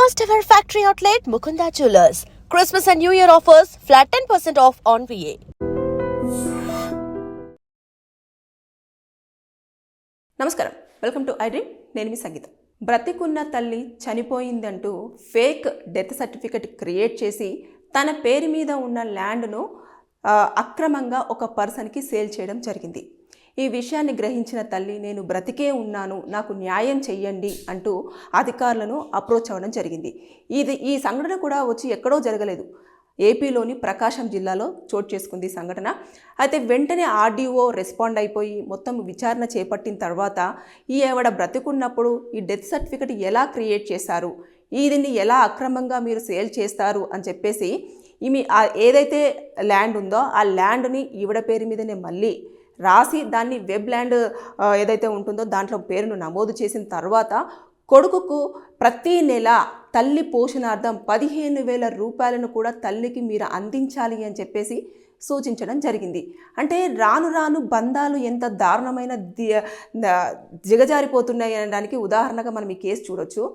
First ever factory outlet Mukunda Jewelers. Christmas and New Year offers flat 10% off on VA. నమస్కారం, welcome to I dream. నేను మీ సంగీత. బ్రతికున్న తల్లి చనిపోయిందంటూ fake death certificate create చేసి తన పేరు మీద ఉన్న ల్యాండ్ను అక్రమంగా ఒక పర్సన్కి సేల్ చేయడం జరిగింది. ఈ విషయాన్ని గ్రహించిన తల్లి, నేను బ్రతికే ఉన్నాను, నాకు న్యాయం చెయ్యండి అంటూ అధికారులను అప్రోచ్ అవ్వడం జరిగింది. ఈ సంఘటన కూడా వచ్చి ఎక్కడో జరగలేదు, ఏపీలోని ప్రకాశం జిల్లాలో చోటు చేసుకుంది సంఘటన. అయితే వెంటనే ఆర్డీఓ రెస్పాండ్ అయిపోయి మొత్తం విచారణ చేపట్టిన తర్వాత ఆవిడ బ్రతికున్నప్పుడు ఈ డెత్ సర్టిఫికెట్ ఎలా క్రియేట్ చేశారు, దీన్ని ఎలా అక్రమంగా మీరు సేల్ చేస్తారు అని చెప్పేసి ఈమె ఏదైతే ల్యాండ్ ఉందో ఆ ల్యాండ్ని ఈవిడ పేరు మీదనే మళ్ళీ రాసి దాన్ని వెబ్ ల్యాండ్ ఏదైతే ఉంటుందో దాంట్లో పేరును నమోదు చేసిన తర్వాత కొడుకుకు ప్రతి నెల తల్లి పోషణార్థం 15,000 రూపాయలను కూడా తల్లికి మీరు అందించాలి అని చెప్పేసి సూచించడం జరిగింది. అంటే రాను రాను బంధాలు ఎంత దారుణమైన దిగజారిపోతున్నాయి అనడానికి ఉదాహరణగా మనం ఈ కేసు చూడొచ్చు.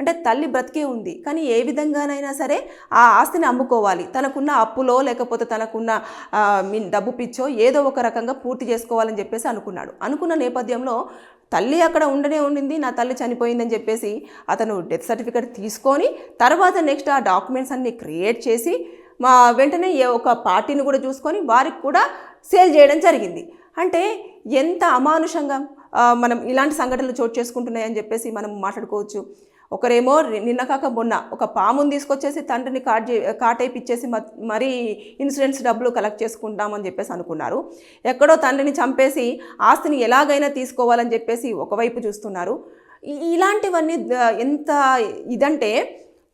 అంటే తల్లి బ్రతికే ఉంది, కానీ ఏ విధంగానైనా సరే ఆ ఆస్తిని అమ్ముకోవాలి, తనకున్న అప్పులో లేకపోతే తనకున్న డబ్బు పిచ్చో ఏదో ఒక రకంగా పూర్తి చేసుకోవాలని చెప్పేసి అనుకున్న నేపథ్యంలో తల్లి అక్కడ ఉండింది, నా తల్లి చనిపోయిందని చెప్పేసి అతను డెత్ సర్టిఫికేట్ తీసుకొని తర్వాత నెక్స్ట్ ఆ డాక్యుమెంట్స్ అన్నీ క్రియేట్ చేసి వెంటనే ఒక పార్టీని కూడా చూసుకొని వారికి కూడా సేల్ చేయడం జరిగింది. అంటే ఎంత అమానుషంగా మనం ఇలాంటి సంఘటనలు చోటు చేసుకుంటున్నాయని చెప్పేసి మనం మాట్లాడుకోవచ్చు. ఒకరేమో నిన్న కాక మొన్న ఒక పాముని తీసుకొచ్చేసి తండ్రిని కాటేపిచ్చేసి మరీ ఇన్సూరెన్స్ డబ్బులు కలెక్ట్ చేసుకుంటామని చెప్పేసి అనుకున్నారు. ఎక్కడో తండ్రిని చంపేసి ఆస్తిని ఎలాగైనా తీసుకోవాలని చెప్పేసి ఒకవైపు చూస్తున్నారు. ఇలాంటివన్నీ ఎంత ఇదంటే,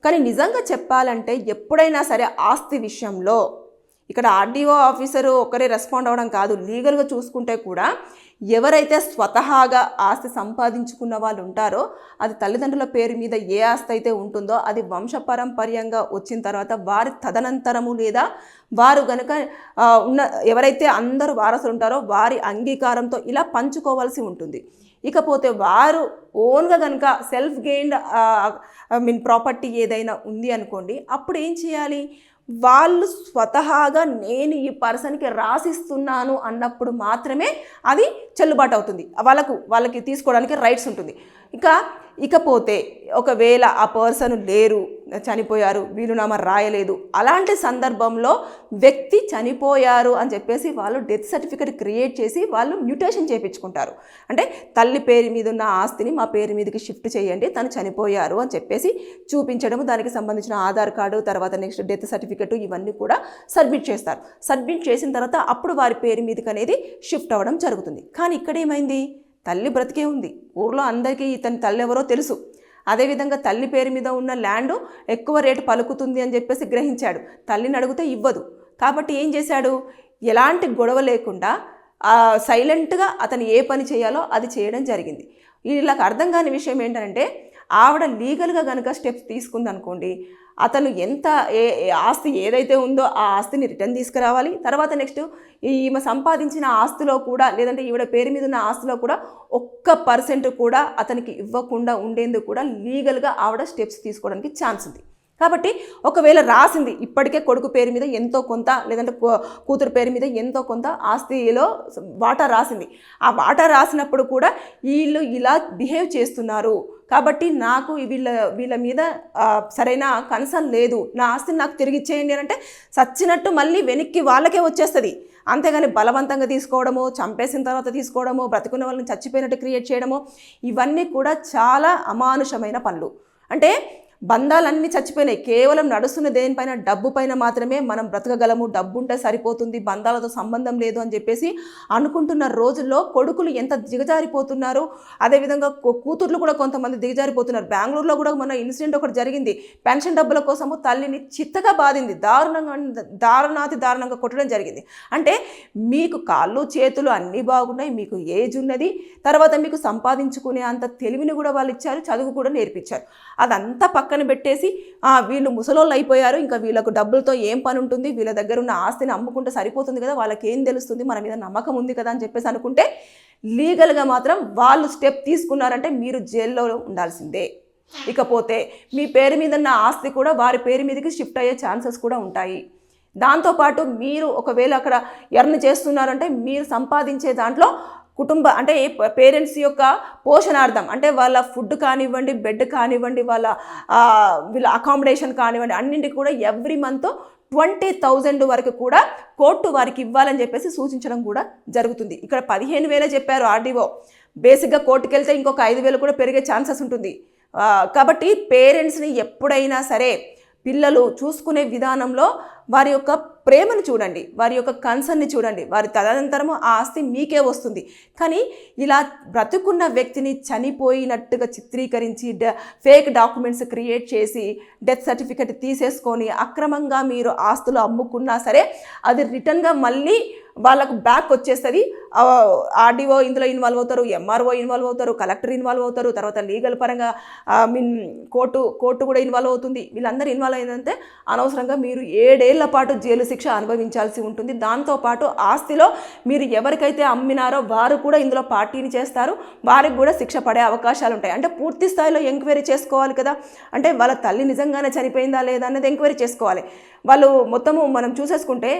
కానీ నిజంగా చెప్పాలంటే ఎప్పుడైనా సరే ఆస్తి విషయంలో ఇక్కడ ఆర్డీఓ ఆఫీసరు ఒకరే రెస్పాండ్ అవ్వడం కాదు, లీగల్గా చూసుకుంటే కూడా ఎవరైతే స్వతహాగా ఆస్తి సంపాదించుకున్న వాళ్ళు ఉంటారో అది తల్లిదండ్రుల పేరు మీద ఏ ఆస్తి అయితే ఉంటుందో అది వంశపారంపర్యంగా వచ్చిన తర్వాత వారి తదనంతరము లేదా వారు గనుక ఎవరైతే అందరూ వారసులు ఉంటారో వారి అంగీకారంతో ఇలా పంచుకోవాల్సి ఉంటుంది. ఇకపోతే వారు ఓన్గా కనుక సెల్ఫ్ గెయిన్డ్ ప్రాపర్టీ ఏదైనా ఉంది అనుకోండి, అప్పుడు ఏం చేయాలి? వాళ్ళు స్వతహాగా నేను ఈ పర్సన్కి రాసిస్తున్నాను అన్నప్పుడు మాత్రమే అది చెల్లుబాటు అవుతుంది, వాళ్ళకి తీసుకోవడానికి రైట్స్ ఉంటుంది. ఇకపోతే ఒకవేళ ఆ పర్సన్ లేరు, చనిపోయారు, వీలునామా రాయలేదు, అలాంటి సందర్భంలో వ్యక్తి చనిపోయారు అని చెప్పేసి వాళ్ళు డెత్ సర్టిఫికేట్ క్రియేట్ చేసి వాళ్ళు మ్యూటేషన్ చేయించుకుంటారు. అంటే తల్లి పేరు మీద ఉన్న ఆస్తిని మా పేరు మీదకి షిఫ్ట్ చేయండి, తను చనిపోయారు అని చెప్పేసి చూపించడము, దానికి సంబంధించిన ఆధార్ కార్డు, తర్వాత నెక్స్ట్ డెత్ సర్టిఫికేట్ ఇవన్నీ కూడా సబ్మిట్ చేస్తారు. సబ్మిట్ చేసిన తర్వాత అప్పుడు వారి పేరు మీదకి అనేది షిఫ్ట్ అవ్వడం జరుగుతుంది. కానీ ఇక్కడ ఏమైంది? తల్లి బ్రతికే ఉంది, ఊర్లో అందరికీ ఇతని తల్లి ఎవరో తెలుసు. అదేవిధంగా తల్లి పేరు మీద ఉన్న ల్యాండ్ ఎక్కువ రేటు పలుకుతుంది అని చెప్పేసి గ్రహించాడు. తల్లిని అడిగితే ఇవ్వదు. కాబట్టి ఏం చేశాడు? ఎలాంటి గొడవ లేకుండా సైలెంట్గా అతను ఏ పని చేయాలో అది చేయడం జరిగింది. వీళ్ళకి అర్థం కాని విషయం ఏంటంటే, ఆవిడ లీగల్గా కనుక స్టెప్స్ తీసుకుందనుకోండి, అతను ఎంత ఆస్తి ఏదైతే ఉందో ఆ ఆస్తిని రిటర్న్ తీసుకురావాలి. తర్వాత నెక్స్ట్ ఈమె సంపాదించిన ఆస్తిలో కూడా లేదంటే ఈవిడ పేరు మీద ఉన్న ఆస్తిలో కూడా 1% కూడా అతనికి ఇవ్వకుండా ఉండేందుకు కూడా లీగల్గా ఆవిడ స్టెప్స్ తీసుకోవడానికి ఛాన్స్ ఉంది. కాబట్టి ఒకవేళ రాసింది ఇప్పటికే కొడుకు పేరు మీద ఎంతో కొంత లేదంటే కూతురు పేరు మీద ఎంతో కొంత ఆస్తిలో వాటా రాసింది. ఆ వాటా రాసినప్పుడు కూడా వీళ్ళు ఇలా బిహేవ్ చేస్తున్నారు కాబట్టి నాకు వీళ్ళ మీద సరైన కన్సర్న్ లేదు, నా ఆస్తిని నాకు తిరిగి ఇచ్చేయండి అని అంటే సచ్చినట్టు మళ్ళీ వెనక్కి వాళ్ళకే వచ్చేస్తుంది. అంతేగాని బలవంతంగా తీసుకోవడము, చంపేసిన తర్వాత తీసుకోవడము, బ్రతుకున్న వాళ్ళని చచ్చిపోయినట్టు క్రియేట్ చేయడము, ఇవన్నీ కూడా చాలా అమానుషమైన పనులు. అంటే బంధాలన్నీ చచ్చిపోయినాయి, కేవలం నడుస్తున్న దేనిపైన డబ్బు పైన మాత్రమే మనం బ్రతకగలము, డబ్బు ఉంటే సరిపోతుంది, బంధాలతో సంబంధం లేదు అని చెప్పేసి అనుకుంటున్న రోజుల్లో కొడుకులు ఎంత దిగజారిపోతున్నారు. అదేవిధంగా కూతుర్లు కూడా కొంతమంది దిగజారిపోతున్నారు. బెంగళూరులో కూడా మన ఇన్సిడెంట్ ఒకటి జరిగింది. పెన్షన్ డబ్బుల కోసము తల్లిని చిత్తగా బాధింది, దారుణంగా కొట్టడం జరిగింది. అంటే మీకు కాళ్ళు చేతులు అన్నీ బాగున్నాయి, మీకు ఏజ్ ఉన్నది, తర్వాత మీకు సంపాదించుకునే అంత తెలివిని కూడా వాళ్ళు ఇచ్చారు, చదువు కూడా నేర్పించారు. అదంతా పక్కన పెట్టేసి వీళ్ళు ముసలోళ్ళు అయిపోయారు, ఇంకా వీళ్ళకు డబ్బులతో ఏం పని ఉంటుంది, వీళ్ళ దగ్గర ఉన్న ఆస్తిని అమ్ముకుంటే సరిపోతుంది కదా, వాళ్ళకి ఏం తెలుస్తుంది, మన మీద నమ్మకం ఉంది కదా అని చెప్పేసి అనుకుంటే లీగల్గా మాత్రం వాళ్ళు స్టెప్ తీసుకున్నారంటే మీరు జైల్లో ఉండాల్సిందే. ఇకపోతే మీ పేరు మీద ఉన్న ఆస్తి కూడా వారి పేరు మీదకి షిఫ్ట్ అయ్యే ఛాన్సెస్ కూడా ఉంటాయి. దాంతోపాటు మీరు ఒకవేళ అక్కడ ఎర్న్ చేస్తున్నారంటే మీరు సంపాదించే దాంట్లో అంటే పేరెంట్స్ యొక్క పోషణార్థం అంటే వాళ్ళ ఫుడ్ కానివ్వండి, బెడ్ కానివ్వండి, వీళ్ళ అకామిడేషన్ కానివ్వండి, అన్నింటికి కూడా ఎవ్రీ మంత్ 20,000 వరకు కూడా కోర్టు వారికి ఇవ్వాలని చెప్పేసి సూచించడం కూడా జరుగుతుంది. ఇక్కడ 15,000 చెప్పారు ఆర్డీఓ. బేసిక్గా కోర్టుకు వెళ్తే ఇంకొక 5,000 కూడా పెరిగే ఛాన్సెస్ ఉంటుంది. కాబట్టి పేరెంట్స్ని ఎప్పుడైనా సరే పిల్లలు చూసుకునే విధానంలో వారి యొక్క ప్రేమను చూడండి, వారి యొక్క కన్సర్న్ని చూడండి. వారి తదనంతరము ఆ ఆస్తి మీకే వస్తుంది. కానీ ఇలా బ్రతుకున్న వ్యక్తిని చనిపోయినట్టుగా చిత్రీకరించి ఫేక్ డాక్యుమెంట్స్ క్రియేట్ చేసి డెత్ సర్టిఫికెట్ తీసేసుకొని అక్రమంగా మీరు ఆస్తులు అమ్ముకున్నా సరే అది రిటర్న్గా మళ్ళీ వాళ్ళకు బ్యాక్ వచ్చేస్తుంది. ఆర్డీఓ ఇందులో ఇన్వాల్వ్ అవుతారు, ఎంఆర్ఓ ఇన్వాల్వ్ అవుతారు, కలెక్టర్ ఇన్వాల్వ్ అవుతారు, తర్వాత లీగల్ పరంగా కోర్టు కూడా ఇన్వాల్వ్ అవుతుంది. వీళ్ళందరూ ఇన్వాల్వ్ అయిందంటే అనవసరంగా మీరు 7 ఏళ్ల పాటు జైలు శిక్ష అనుభవించాల్సి ఉంటుంది. దాంతోపాటు ఆస్తిలో మీరు ఎవరికైతే అమ్మినారో వారు కూడా ఇందులో పార్టీని చేస్తారు, వారికి కూడా శిక్ష పడే అవకాశాలు ఉంటాయి. అంటే పూర్తి స్థాయిలో ఎంక్వైరీ చేసుకోవాలి కదా. అంటే వాళ్ళ తల్లి నిజంగానే చనిపోయిందా లేదా అనేది ఎంక్వైరీ చేసుకోవాలి. వాళ్ళు మొత్తము మనం చూసేసుకుంటే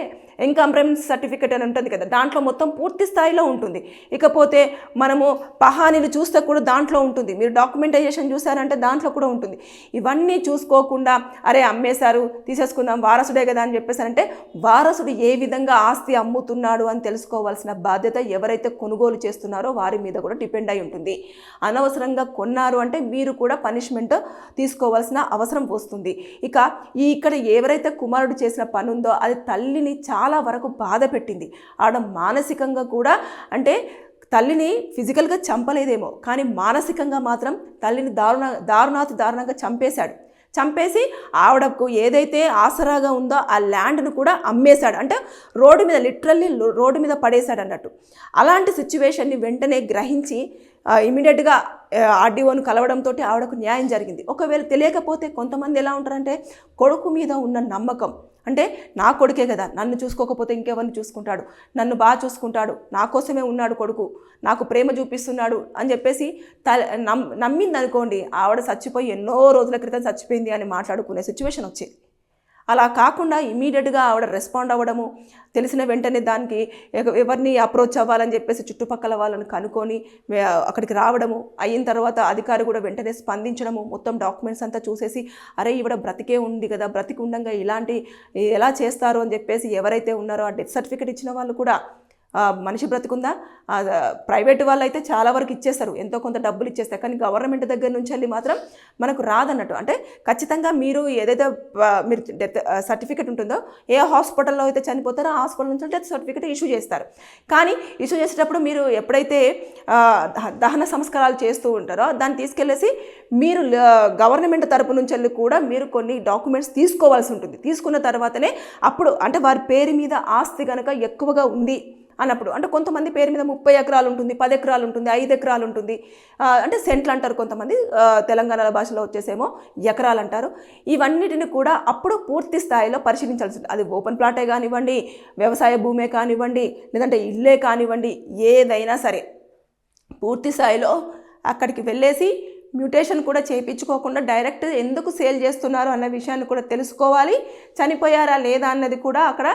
ఇన్కంప్రెన్స్ సర్టిఫికెట్ అని ఉంటుంది కదా, దాంట్లో మొత్తం పూర్తి స్థాయిలో ఉంటుంది. ఇకపోతే మనము పహానీలు చూస్తే కూడా దాంట్లో ఉంటుంది. మీరు డాక్యుమెంటైజేషన్ చూసారంటే దాంట్లో కూడా ఉంటుంది. ఇవన్నీ చూసుకోకుండా అరే అమ్మేశారు తీసేసుకుందాం వారసుడే కదా అని చెప్పేసారంటే వారసుడు ఏ విధంగా ఆస్తి అమ్ముతున్నాడు అని తెలుసుకోవాల్సిన బాధ్యత ఎవరైతే కొనుగోలు చేస్తున్నారో వారి మీద కూడా డిపెండ్ అయి ఉంటుంది. అనవసరంగా కొన్నారు అంటే మీరు కూడా పనిష్మెంట్ తీసుకోవాల్సిన అవసరం వస్తుంది. ఇక్కడ ఎవరైతే కుమారుడు చేసిన పని ఉందో అది తల్లిని చాలా వరకు బాధ పెట్టింది. ఆవిడ మానసికంగా కూడా అంటే తల్లిని ఫిజికల్గా చంపలేదేమో కానీ మానసికంగా మాత్రం తల్లిని దారుణంగా చంపేసి ఆవిడకు ఏదైతే ఆసరాగా ఉందో ఆ ల్యాండ్ను కూడా అమ్మేశాడు. అంటే రోడ్డు మీద లిటరల్లీ రోడ్డు మీద పడేశాడు అన్నట్టు. అలాంటి సిచ్యువేషన్ని వెంటనే గ్రహించి ఇమీడియట్గా ఆర్డీఓను కలవడంతో ఆవిడకు న్యాయం జరిగింది. ఒకవేళ తెలియకపోతే కొంతమంది ఎలా ఉంటారంటే కొడుకు మీద ఉన్న నమ్మకం అంటే నా కొడుకే కదా, నన్ను చూసుకోకపోతే ఇంకెవరిని చూసుకుంటాడు, నన్ను బాగా చూసుకుంటాడు, నా కోసమే ఉన్నాడు కొడుకు, నాకు ప్రేమ చూపిస్తున్నాడు అని చెప్పేసి నమ్మింది అనుకోండి, ఆవిడ చచ్చిపోయి ఎన్నో రోజుల క్రితం చచ్చిపోయింది అని మాట్లాడుకునే సిచ్యువేషన్ వచ్చేది. అలా కాకుండా ఇమీడియట్గా ఆవిడ రెస్పాండ్ అవ్వడము, తెలిసిన వెంటనే దానికి ఎవరిని అప్రోచ్ అవ్వాలని చెప్పేసి చుట్టుపక్కల వాళ్ళని కనుక్కొని అక్కడికి రావడము, అయిన తర్వాత అధికారి కూడా వెంటనే స్పందించడము, మొత్తం డాక్యుమెంట్స్ అంతా చూసేసి అరే ఈవిడ బ్రతికే ఉంది కదా, బ్రతికి ఉండగా ఇలాంటి ఎలా చేస్తారు అని చెప్పేసి ఎవరైతే ఉన్నారో ఆ డెత్ సర్టిఫికేట్ ఇచ్చిన వాళ్ళు కూడా మనిషి బ్రతుకుందా, ప్రైవేట్ వాళ్ళు అయితే చాలా వరకు ఇచ్చేస్తారు, ఎంతో కొంత డబ్బులు ఇచ్చేస్తారు. కానీ గవర్నమెంట్ దగ్గర నుంచి వెళ్ళి మాత్రం మనకు రాదన్నట్టు. అంటే ఖచ్చితంగా మీరు ఏదైతే మీరు డెత్ సర్టిఫికేట్ ఉంటుందో ఏ హాస్పిటల్లో అయితే చనిపోతారో ఆ హాస్పిటల్ నుంచి డెత్ సర్టిఫికేట్ ఇష్యూ చేస్తారు. కానీ ఇష్యూ చేసేటప్పుడు మీరు ఎప్పుడైతే దహన సంస్కారాలు చేస్తూ ఉంటారో దాన్ని తీసుకెళ్ళేసి మీరు గవర్నమెంట్ తరపు నుంచి వెళ్ళి కూడా మీరు కొన్ని డాక్యుమెంట్స్ తీసుకోవాల్సి ఉంటుంది. తీసుకున్న తర్వాతనే అప్పుడు అంటే వారి పేరు మీద ఆస్తి కనుక ఎక్కువగా ఉంది అన్నప్పుడు, అంటే కొంతమంది పేరు మీద 30 ఎకరాలు ఉంటుంది, 10 ఎకరాలు ఉంటుంది, 5 ఎకరాలు ఉంటుంది, అంటే సెంట్లు అంటారు కొంతమంది, తెలంగాణ భాషలో వచ్చేసేమో ఎకరాలు అంటారు. ఇవన్నిటిని కూడా అప్పుడు పూర్తి స్థాయిలో పరిశీలించాల్సి ఉంటుంది. అది ఓపెన్ ప్లాటే కానివ్వండి, వ్యవసాయ భూమే కానివ్వండి, లేదంటే ఇల్లే కానివ్వండి, ఏదైనా సరే పూర్తి స్థాయిలో అక్కడికి వెళ్ళేసి మ్యూటేషన్ కూడా చేయించుకోకుండా డైరెక్ట్ ఎందుకు సేల్ చేస్తున్నారు అన్న విషయాన్ని కూడా తెలుసుకోవాలి. చనిపోయారా లేదా అన్నది కూడా అక్కడ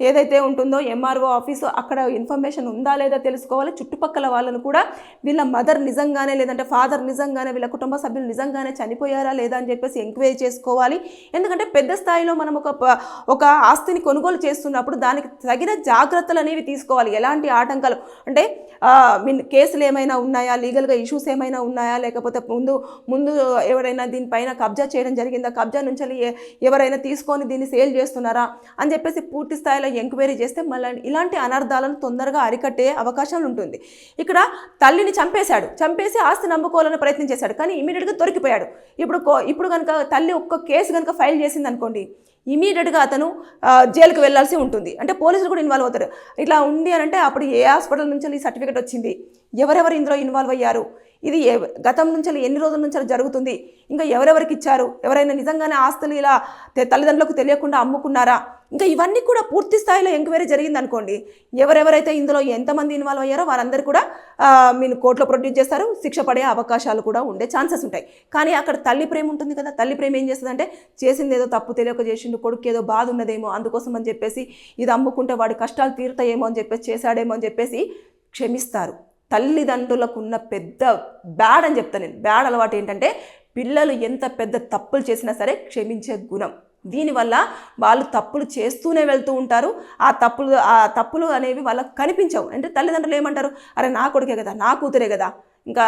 ఏదైతే ఉంటుందో ఎంఆర్ఓ ఆఫీసు అక్కడ ఇన్ఫర్మేషన్ ఉందా లేదా తెలుసుకోవాలి. చుట్టుపక్కల వాళ్ళను కూడా వీళ్ళ మదర్ నిజంగానే లేదంటే ఫాదర్ నిజంగానే వీళ్ళ కుటుంబ సభ్యులు నిజంగానే చనిపోయారా లేదా అని చెప్పేసి ఎంక్వైరీ చేసుకోవాలి. ఎందుకంటే పెద్ద స్థాయిలో మనం ఒక ఆస్తిని కొనుగోలు చేస్తున్నప్పుడు దానికి తగిన జాగ్రత్తలు అనేవి తీసుకోవాలి. ఎలాంటి ఆటంకాలు అంటే కేసులు ఏమైనా ఉన్నాయా, లీగల్గా ఇష్యూస్ ఏమైనా ఉన్నాయా, లేకపోతే ముందు ఎవరైనా దీనిపైన కబ్జా చేయడం జరిగిందా, కబ్జా నుంచి ఎవరైనా తీసుకొని దీన్ని సేల్ చేస్తున్నారా అని చెప్పేసి పూర్తి స్థాయిలో ఎంక్వైరీ చేస్తే మళ్ళీ ఇలాంటి అనర్థాలను తొందరగా అరికట్టే అవకాశం ఉంటుంది. ఇక్కడ తల్లిని చంపేసి ఆస్తిని నమ్ముకోవాలని ప్రయత్నం చేశాడు, కానీ ఇమీడియట్గా దొరికిపోయాడు. ఇప్పుడు కనుక తల్లి ఒక్క కేసు కనుక ఫైల్ చేసింది అనుకోండి, ఇమీడియట్గా అతను జైలుకి వెళ్ళాల్సి ఉంటుంది. అంటే పోలీసులు కూడా ఇన్వాల్వ్ అవుతారు. ఇట్లా ఉంది అని అంటే అప్పుడు ఏ హాస్పిటల్ నుంచి ఈ సర్టిఫికేట్ వచ్చింది, ఎవరెవరు ఇందులో ఇన్వాల్వ్ అయ్యారు, ఇది గతం నుంచి ఎన్ని రోజుల నుంచి జరుగుతుంది, ఇంకా ఎవరెవరికి ఇచ్చారు, ఎవరైనా నిజంగానే ఆస్తులు ఇలా తల్లిదండ్రులకు తెలియకుండా అమ్ముకున్నారా, ఇంకా ఇవన్నీ కూడా పూర్తి స్థాయిలో ఎంక్వైరీ జరిగింది అనుకోండి, ఎవరెవరైతే ఇందులో ఎంతమంది ఇన్వాల్వ్ అయ్యారో వారందరూ కూడా మీరు కోర్టులో ప్రొడ్యూస్ చేస్తారు, శిక్ష పడే అవకాశాలు కూడా ఉండే ఛాన్సెస్ ఉంటాయి. కానీ అక్కడ తల్లి ప్రేమ ఉంటుంది కదా, తల్లి ప్రేమ ఏం చేస్తుందంటే చేసింది ఏదో తప్పు తెలియక చేసిండు, కొడుకు ఏదో బాధ ఉన్నదేమో అందుకోసం అని చెప్పేసి ఇది అమ్ముకుంటే వాడి కష్టాలు తీరుతాయేమో అని చెప్పేసి చేశాడేమో అని చెప్పేసి క్షమిస్తారు. తల్లిదండ్రులకు ఉన్న పెద్ద బ్యాడ్ అని చెప్తాను నేను. బ్యాడ్ అలవాటు ఏంటంటే పిల్లలు ఎంత పెద్ద తప్పులు చేసినా సరే క్షమించే గుణం. దీనివల్ల వాళ్ళు తప్పులు చేస్తూనే వెళ్తూ ఉంటారు. ఆ తప్పులు అనేవి వాళ్ళకి కనిపించవు. అంటే తల్లిదండ్రులు ఏమంటారు, అరే నా కొడుకే కదా, నా కూతురే కదా ఇంకా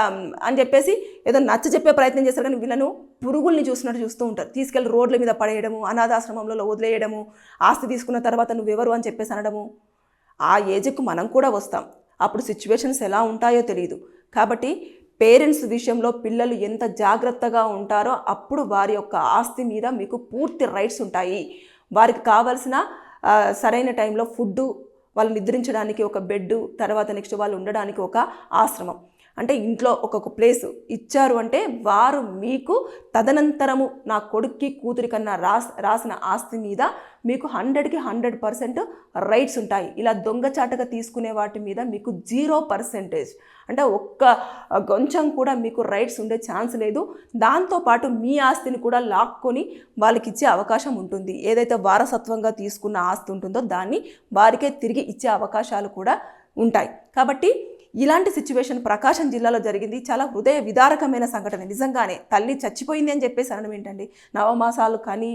అని చెప్పేసి ఏదో నచ్చ చెప్పే ప్రయత్నం చేస్తారు. కానీ వీళ్ళను పురుగుల్ని చూసినట్టు చూస్తూ ఉంటారు. తీసుకెళ్ళి రోడ్ల మీద పడేయడము, అనాథాశ్రమంలో వదిలేయడము, ఆస్తి తీసుకున్న తర్వాత నువ్వెవరు అని చెప్పేసి అనడము. ఆ ఏజ్కు మనం కూడా వస్తాం, అప్పుడు సిచ్యువేషన్స్ ఎలా ఉంటాయో తెలియదు. కాబట్టి పేరెంట్స్ విషయంలో పిల్లలు ఎంత జాగ్రత్తగా ఉంటారో అప్పుడు వారి యొక్క ఆస్తి మీద మీకు పూర్తి రైట్స్ ఉంటాయి. వారికి కావాల్సిన సరైన టైంలో ఫుడ్డు, వాళ్ళు నిద్రించడానికి ఒక బెడ్, తర్వాత నెక్స్ట్ వాళ్ళు ఉండడానికి ఒక ఆశ్రమం, అంటే ఇంట్లో ఒక్కొక్క ప్లేసు ఇచ్చారు అంటే వారు మీకు తదనంతరము నా కొడుక్కి కూతురి కన్నా రాసిన ఆస్తి మీద మీకు 100కి 100% రైట్స్ ఉంటాయి. ఇలా దొంగచాటగా తీసుకునే వాటి మీద మీకు 0%, అంటే ఒక్క కొంచెం కూడా మీకు రైట్స్ ఉండే ఛాన్స్ లేదు. దాంతోపాటు మీ ఆస్తిని కూడా లాక్కొని వాళ్ళకి ఇచ్చే అవకాశం ఉంటుంది. ఏదైతే వారసత్వంగా తీసుకున్న ఆస్తి ఉంటుందో దాన్ని వారికే తిరిగి ఇచ్చే అవకాశాలు కూడా ఉంటాయి. కాబట్టి ఇలాంటి సిచ్యువేషన్ ప్రకాశం జిల్లాలో జరిగింది. చాలా హృదయ విదారకమైన సంఘటన. నిజంగానే తల్లి చచ్చిపోయింది అని చెప్పేసి అనడం ఏంటండి, నవమాసాలు కని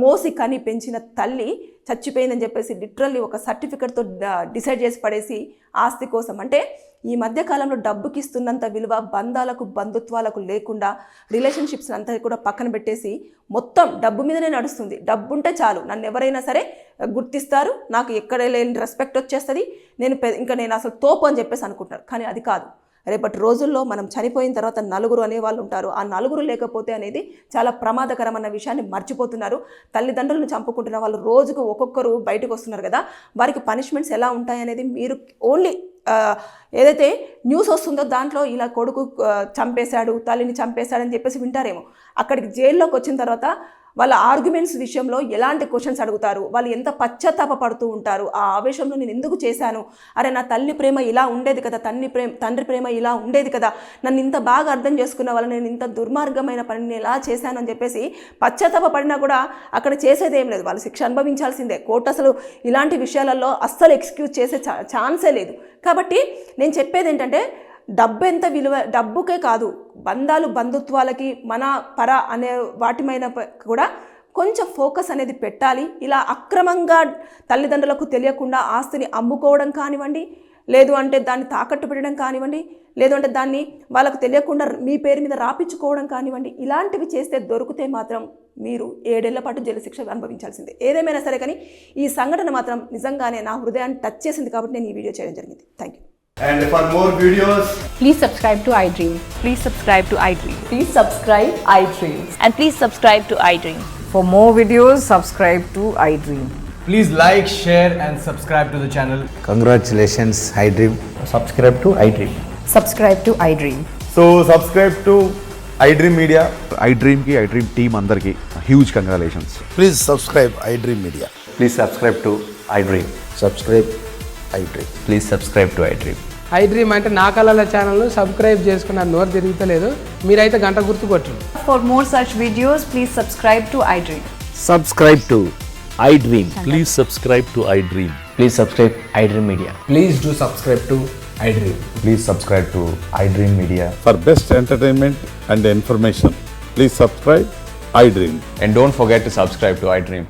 మోసి కని పెంచిన తల్లి చచ్చిపోయిందని చెప్పేసి లిటరల్లీ ఒక సర్టిఫికెట్తో డిసైడ్ చేసి పడేసి ఆస్తి కోసం. అంటే ఈ మధ్యకాలంలో డబ్బుకి ఇస్తున్నంత విలువ బంధాలకు బంధుత్వాలకు లేకుండా రిలేషన్షిప్స్ అంతా కూడా పక్కన పెట్టేసి మొత్తం డబ్బు మీదనే నడుస్తుంది. డబ్బు ఉంటే చాలు, నన్ను ఎవరైనా సరే గుర్తిస్తారు, నాకు ఎక్కడ లేని రెస్పెక్ట్ వచ్చేస్తుంది, నేను అసలు తోపు అని చెప్పేసి అనుకుంటారు. కానీ అది కాదు. రేపటి రోజుల్లో మనం చనిపోయిన తర్వాత నలుగురు అనేవాళ్ళు ఉంటారు. ఆ నలుగురు లేకపోతే అనేది చాలా ప్రమాదకరమైన విషయాన్ని మర్చిపోతున్నారు. తల్లిదండ్రులను చంపుకుంటున్న వాళ్ళు రోజుకు ఒక్కొక్కరు బయటకు వస్తున్నారు కదా, వారికి పనిష్మెంట్స్ ఎలా ఉంటాయనేది మీరు ఓన్లీ ఏదైతే న్యూస్ వస్తుందో దాంట్లో ఇలా కొడుకు చంపేశాడు, తల్లిని చంపేశాడని చెప్పేసి వింటారేమో. అక్కడికి జైల్లోకి వచ్చిన తర్వాత వాళ్ళ ఆర్గ్యుమెంట్స్ విషయంలో ఎలాంటి క్వశ్చన్స్ అడుగుతారు, వాళ్ళు ఎంత పశ్చాత్తాప పడుతూ ఉంటారు. ఆ ఆవేశంలో నేను ఎందుకు చేశాను, అరే నా తల్లి ప్రేమ ఇలా ఉండేది కదా, తండ్రి ప్రేమ ఇలా ఉండేది కదా, నన్ను ఇంత బాగా అర్థం చేసుకున్న వాళ్ళు నేను ఇంత దుర్మార్గమైన పనిని ఎలా చేశాను అని చెప్పేసి పశ్చాత్తాప పడినా కూడా అక్కడ చేసేది ఏం లేదు, వాళ్ళు శిక్ష అనుభవించాల్సిందే. కోర్టు అసలు ఇలాంటి విషయాలలో అస్సలు ఎక్స్క్యూజ్ చేసే ఛాన్సే లేదు. కాబట్టి నేను చెప్పేది ఏంటంటే డబ్బు ఎంత విలువ, డబ్బుకే కాదు బంధాలు బంధుత్వాలకి మన పర అనే వాటిమైన కూడా కొంచెం ఫోకస్ అనేది పెట్టాలి. ఇలా అక్రమంగా తల్లిదండ్రులకు తెలియకుండా ఆస్తిని అమ్ముకోవడం కానివ్వండి, లేదు అంటే దాన్ని తాకట్టు పెట్టడం కానివ్వండి, లేదు అంటే దాన్ని వాళ్ళకు తెలియకుండా మీ పేరు మీద రాపించుకోవడం కానివ్వండి, ఇలాంటివి చేస్తే దొరికితే మాత్రం మీరు 7 ఏళ్ల పాటు జైలు శిక్ష అనుభవించాల్సిందే. ఏదేమైనా సరే కానీ ఈ సంఘటన మాత్రం నిజంగానే నా హృదయాన్ని టచ్ చేసింది కాబట్టి నేను ఈ వీడియో చేయడం జరిగింది. Thank you. And for more videos, please subscribe to iDream. Please subscribe to iDream. Please subscribe iDream. And please subscribe to iDream. For more videos, subscribe to iDream. please like, share and subscribe to the channel. Congratulations, iDream. Subscribe to iDream. Subscribe to iDream. So subscribe to iDream Media. iDream ki iDream team andarki huge congratulations. Please subscribe iDream Media. Please subscribe to iDream. Subscribe iDream. Please subscribe to iDream. iDream అంటే నా కళల channel subscribe చేసుకున్న నోరు తిరుగుతలేదు, మీరైతే గంట గుర్తు కొట్టండి. For more such videos, please subscribe to iDream. Subscribe to iDream. Please subscribe to iDream. Please subscribe iDream Media. Please do subscribe to iDream. Please subscribe to iDream Media. For best entertainment and information, please subscribe iDream. And don't forget to subscribe to iDream.